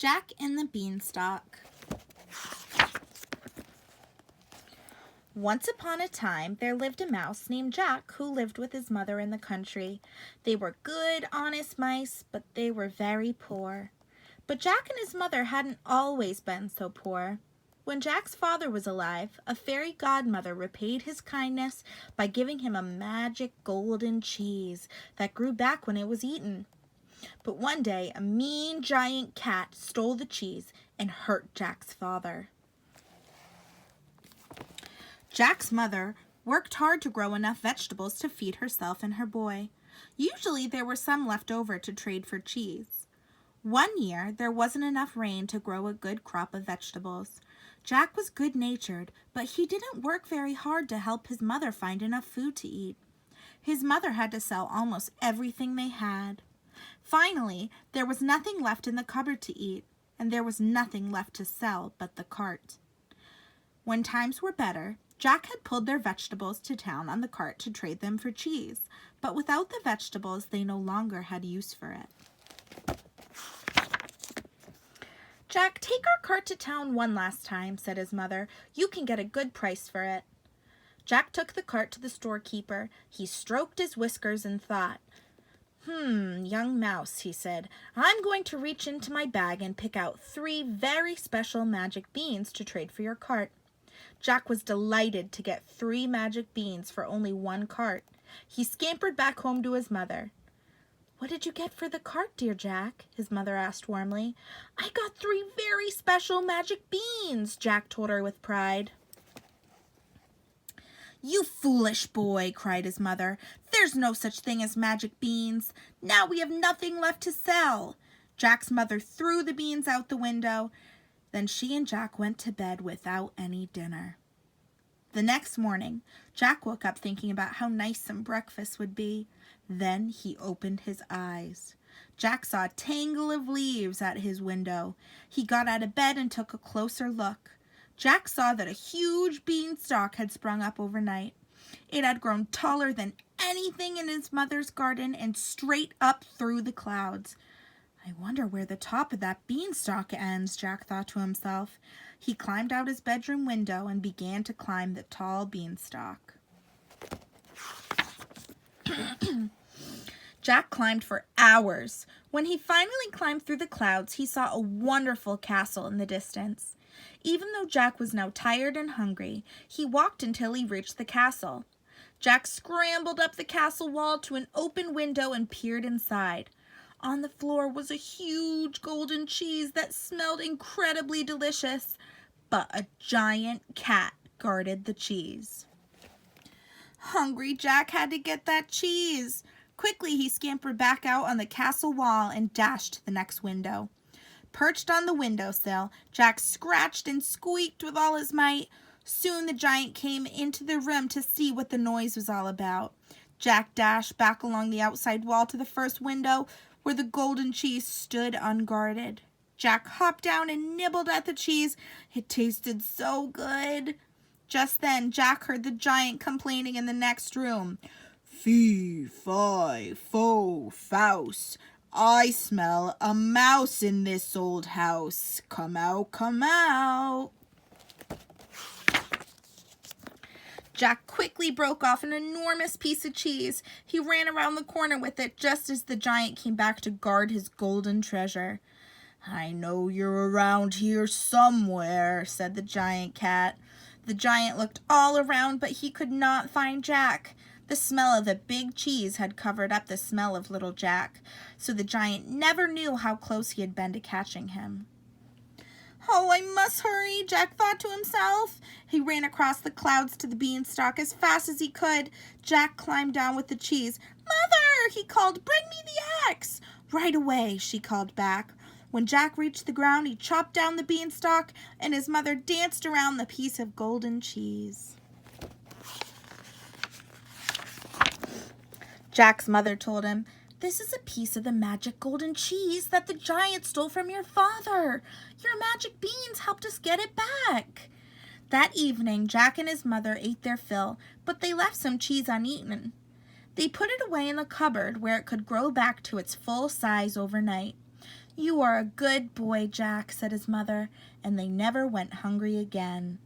Jack and the Beanstalk. Once upon a time, there lived a mouse named Jack who lived with his mother in the country. They were good, honest mice, but they were very poor. But Jack and his mother hadn't always been so poor. When Jack's father was alive, a fairy godmother repaid his kindness by giving him a magic golden cheese that grew back when it was eaten. But one day, a mean giant cat stole the cheese and hurt Jack's father. Jack's mother worked hard to grow enough vegetables to feed herself and her boy. Usually there were some left over to trade for cheese. One year, there wasn't enough rain to grow a good crop of vegetables. Jack was good-natured, but he didn't work very hard to help his mother find enough food to eat. His mother had to sell almost everything they had. Finally, there was nothing left in the cupboard to eat, and there was nothing left to sell but the cart. When times were better, Jack had pulled their vegetables to town on the cart to trade them for cheese, but without the vegetables, they no longer had use for it. "Jack, take our cart to town one last time," said his mother. "You can get a good price for it." Jack took the cart to the storekeeper. He stroked his whiskers and thought. Young mouse," he said, "I'm going to reach into my bag and pick out 3 very special magic beans to trade for your cart." Jack was delighted to get 3 magic beans for only 1 cart. He scampered back home to his mother. "What did you get for the cart, dear Jack?" his mother asked warmly. "I got 3 very special magic beans," Jack told her with pride. "You foolish boy," cried his mother. "There's no such thing as magic beans. Now we have nothing left to sell." Jack's mother threw the beans out the window. Then she and Jack went to bed without any dinner. The next morning, Jack woke up thinking about how nice some breakfast would be. Then he opened his eyes. Jack saw a tangle of leaves at his window. He got out of bed and took a closer look. Jack saw that a huge beanstalk had sprung up overnight. It had grown taller than anything in his mother's garden and straight up through the clouds. "I wonder where the top of that beanstalk ends," Jack thought to himself. He climbed out his bedroom window and began to climb the tall beanstalk. Jack climbed for hours. When he finally climbed through the clouds, he saw a wonderful castle in the distance. Even though Jack was now tired and hungry, he walked until he reached the castle. Jack scrambled up the castle wall to an open window and peered inside. On the floor was a huge golden cheese that smelled incredibly delicious, but a giant cat guarded the cheese. Hungry Jack had to get that cheese. Quickly he scampered back out on the castle wall and dashed to the next window. Perched on the windowsill, Jack scratched and squeaked with all his might. Soon the giant came into the room to see what the noise was all about. Jack dashed back along the outside wall to the first window, where the golden cheese stood unguarded. Jack hopped down and nibbled at the cheese. It tasted so good. Just then, Jack heard the giant complaining in the next room. "Fee, fi, fo, fouse. I smell a mouse in this old house. Come out, come out." Jack quickly broke off an enormous piece of cheese. He ran around the corner with it just as the giant came back to guard his golden treasure. "I know you're around here somewhere," said the giant cat. The giant looked all around, but he could not find Jack. The smell of the big cheese had covered up the smell of little Jack, so the giant never knew how close he had been to catching him. "Oh, I must hurry," Jack thought to himself. He ran across the clouds to the beanstalk as fast as he could. Jack climbed down with the cheese. "Mother," he called, "bring me the axe." "Right away," she called back. When Jack reached the ground, he chopped down the beanstalk, and his mother danced around the piece of golden cheese. Jack's mother told him, "This is a piece of the magic golden cheese that the giant stole from your father. Your magic beans helped us get it back." That evening, Jack and his mother ate their fill, but they left some cheese uneaten. They put it away in the cupboard where it could grow back to its full size overnight. "You are a good boy, Jack," said his mother, and they never went hungry again.